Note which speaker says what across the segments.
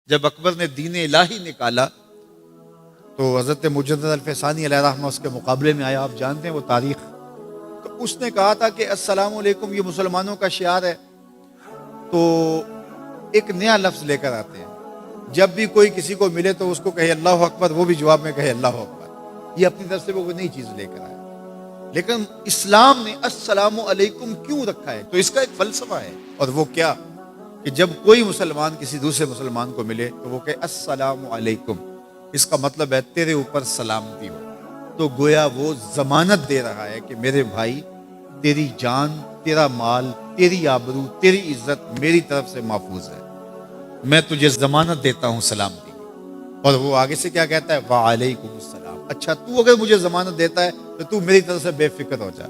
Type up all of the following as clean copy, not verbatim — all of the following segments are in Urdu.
Speaker 1: جب اکبر نے دین الہی نکالا تو حضرت مجدد الفسانی علیہ رحمہ اس کے مقابلے میں آیا. آپ جانتے ہیں وہ تاریخ. تو اس نے کہا تھا کہ السلام علیکم یہ مسلمانوں کا شعار ہے. تو ایک نیا لفظ لے کر آتے ہیں. جب بھی کوئی کسی کو ملے تو اس کو کہے اللہ اکبر, وہ بھی جواب میں کہے اللہ اکبر. یہ اپنی طرف سے وہ نئی چیز لے کر آئے. لیکن اسلام نے السلام علیکم کیوں رکھا ہے؟ تو اس کا ایک فلسفہ ہے, اور وہ کیا کہ جب کوئی مسلمان کسی دوسرے مسلمان کو ملے تو وہ کہے السلام علیکم. اس کا مطلب ہے تیرے اوپر سلامتی ہو. تو گویا وہ ضمانت دے رہا ہے کہ میرے بھائی, تیری جان, تیرا مال, تیری آبرو, تیری عزت میری طرف سے محفوظ ہے. میں تجھے ضمانت دیتا ہوں سلامتی. اور وہ آگے سے کیا کہتا ہے؟ وعلیکم السلام. اچھا تو اگر مجھے ضمانت دیتا ہے تو تو میری طرف سے بے فکر ہو جا.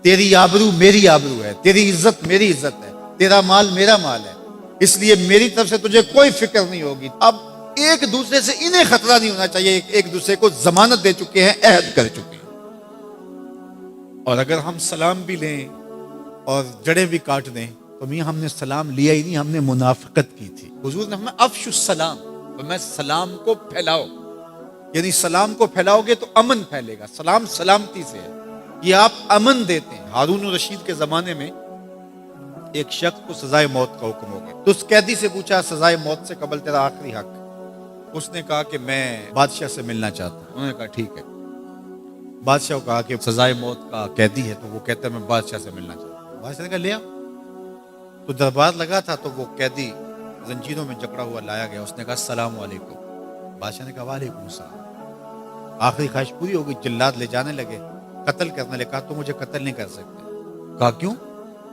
Speaker 1: تیری آبرو میری آبرو ہے, تیری عزت میری عزت ہے, تیرا مال میرا مال ہے, اس لیے میری طرف سے تجھے کوئی فکر نہیں ہوگی. اب ایک دوسرے سے انہیں خطرہ نہیں ہونا چاہیے, ایک دوسرے کو ضمانت دے چکے ہیں, عہد کر چکے ہیں. اور اگر ہم سلام بھی لیں اور جڑیں بھی کاٹ دیں تو میاں ہم نے سلام لیا ہی نہیں, ہم نے منافقت کی تھی. حضور نے ہمیں افش السلام, میں سلام کو پھیلاؤ, یعنی سلام کو پھیلاؤ گے تو امن پھیلے گا. سلام سلامتی سے ہے, یہ آپ امن دیتے ہیں. ہارون الرشید کے زمانے میں ایک شخص کو سزائے موت کا حکم ہو گیا. تو اس قیدی سے پوچھا سزائے موت سے قبل تیرا آخری حق. اس نے کہا کہ میں بادشاہ سے ملنا چاہتا ہوں. انہوں نے کہا ٹھیک ہے. بادشاہ کو کہا کہ سزائے موت کا قیدی ہے, تو وہ کہتا ہے میں بادشاہ سے ملنا چاہتا ہوں. بادشاہ نے کہا لے آؤ. تو دربار لگا تھا, تو وہ قیدی زنجیروں میں جکڑا ہوا لایا گیا. اس نے کہا السلام علیکم. بادشاہ نے کہا وعلیکم السلام. آخری خواہش پوری ہو گئی. جلاد لے جانے لگے, قتل کرنے لگے. کہا تو مجھے قتل نہیں کر سکتے. کہا کیوں؟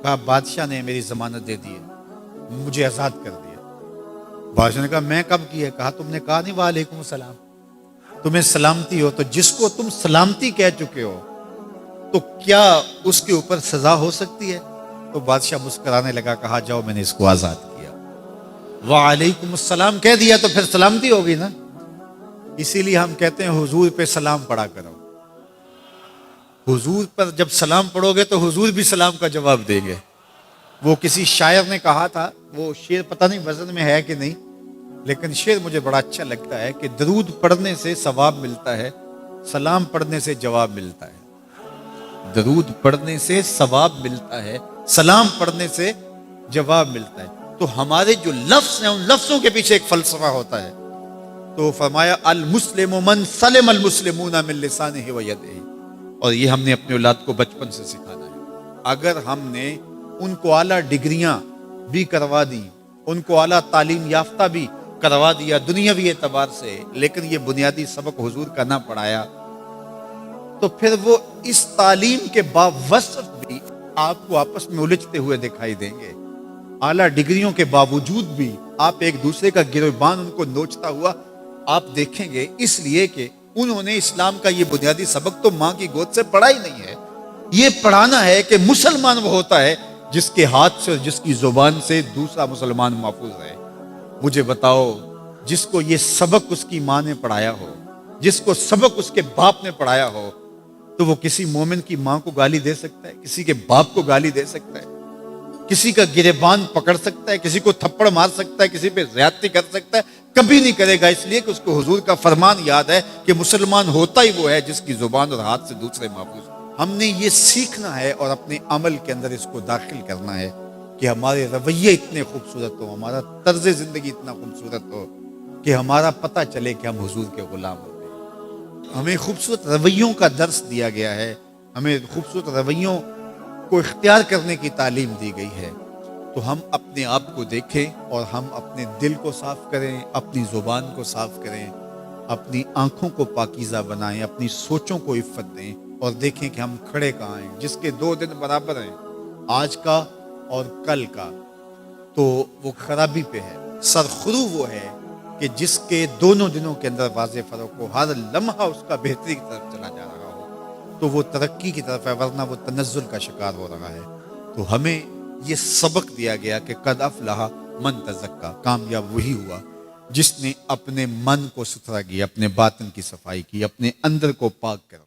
Speaker 1: کہا بادشاہ نے میری ضمانت دے دی ہے, مجھے آزاد کر دیا. بادشاہ نے کہا میں کب کی ہے؟ کہا تم نے کہا نہیں وعلیکم السلام, تمہیں سلامتی ہو. تو جس کو تم سلامتی کہہ چکے ہو تو کیا اس کے اوپر سزا ہو سکتی ہے؟ تو بادشاہ مسکرانے لگا, کہا جاؤ میں نے اس کو آزاد کیا. وعلیکم السلام کہہ دیا تو پھر سلامتی ہوگی نا. اسی لیے ہم کہتے ہیں حضور پہ سلام پڑھا کرو. حضور پر جب سلام پڑھو گے تو حضور بھی سلام کا جواب دیں گے. وہ کسی شاعر نے کہا تھا, وہ شعر پتہ نہیں وزن میں ہے کہ نہیں, لیکن شعر مجھے بڑا اچھا لگتا ہے کہ درود پڑھنے سے ثواب ملتا ہے, سلام پڑھنے سے جواب ملتا ہے. درود پڑھنے سے ثواب ملتا ہے, سلام پڑھنے سے جواب ملتا ہے. تو ہمارے جو لفظ ہیں ان لفظوں کے پیچھے ایک فلسفہ ہوتا ہے. تو فرمایا المسلم من سلم المسلمون من لسانہ و یدہ. اور یہ ہم نے اپنے اولاد کو بچپن سے سکھانا ہے. اگر ہم نے ان کو اعلیٰ ڈگریاں بھی کروا دی, ان کو اعلیٰ تعلیم یافتہ بھی کروا دیا دنیاوی اعتبار سے, لیکن یہ بنیادی سبق حضور کا نہ پڑھایا, تو پھر وہ اس تعلیم کے باوصف بھی آپ کو آپس میں الجھتے ہوئے دکھائی دیں گے. اعلیٰ ڈگریوں کے باوجود بھی آپ ایک دوسرے کا گریبان ان کو نوچتا ہوا آپ دیکھیں گے, اس لیے کہ انہوں نے اسلام کا یہ بنیادی سبق تو ماں کی گود سے پڑھا ہی نہیں ہے. یہ پڑھانا ہے کہ مسلمان وہ ہوتا ہے جس کے ہاتھ سے اور جس کی زبان سے دوسرا مسلمان محفوظ رہے. مجھے بتاؤ, جس کو یہ سبق اس کی ماں نے پڑھایا ہو, جس کو سبق اس کے باپ نے پڑھایا ہو, تو وہ کسی مومن کی ماں کو گالی دے سکتا ہے, کسی کے باپ کو گالی دے سکتا ہے, کسی کا گریبان پکڑ سکتا ہے, کسی کو تھپڑ مار سکتا ہے, کسی پہ زیادتی کر سکتا ہے؟ کبھی نہیں کرے گا, اس لیے کہ اس کو حضور کا فرمان یاد ہے کہ مسلمان ہوتا ہی وہ ہے جس کی زبان اور ہاتھ سے دوسرے محفوظ. ہم نے یہ سیکھنا ہے اور اپنے عمل کے اندر اس کو داخل کرنا ہے کہ ہمارے رویے اتنے خوبصورت ہو, ہمارا طرز زندگی اتنا خوبصورت ہو کہ ہمارا پتہ چلے کہ ہم حضور کے غلام ہوتے ہیں. ہمیں خوبصورت رویوں کا درس دیا گیا ہے, ہمیں خوبصورت رویوں کو اختیار کرنے کی تعلیم دی گئی ہے. تو ہم اپنے آپ کو دیکھیں اور ہم اپنے دل کو صاف کریں, اپنی زبان کو صاف کریں, اپنی آنکھوں کو پاکیزہ بنائیں, اپنی سوچوں کو عفت دیں, اور دیکھیں کہ ہم کھڑے کہاں ہیں. جس کے 2 دن برابر ہیں, آج کا اور کل کا, تو وہ خرابی پہ ہے. سرخرو وہ ہے کہ جس کے دونوں دنوں کے اندر واضح فرق ہو, ہر لمحہ اس کا بہتری کی طرف چلا جا رہا ہو, تو وہ ترقی کی طرف ہے, ورنہ وہ تنزل کا شکار ہو رہا ہے. تو ہمیں یہ سبق دیا گیا کہ قد افلح من تزکا, کامیاب وہی ہوا جس نے اپنے من کو ستھرا کیا, اپنے باطن کی صفائی کی, اپنے اندر کو پاک کر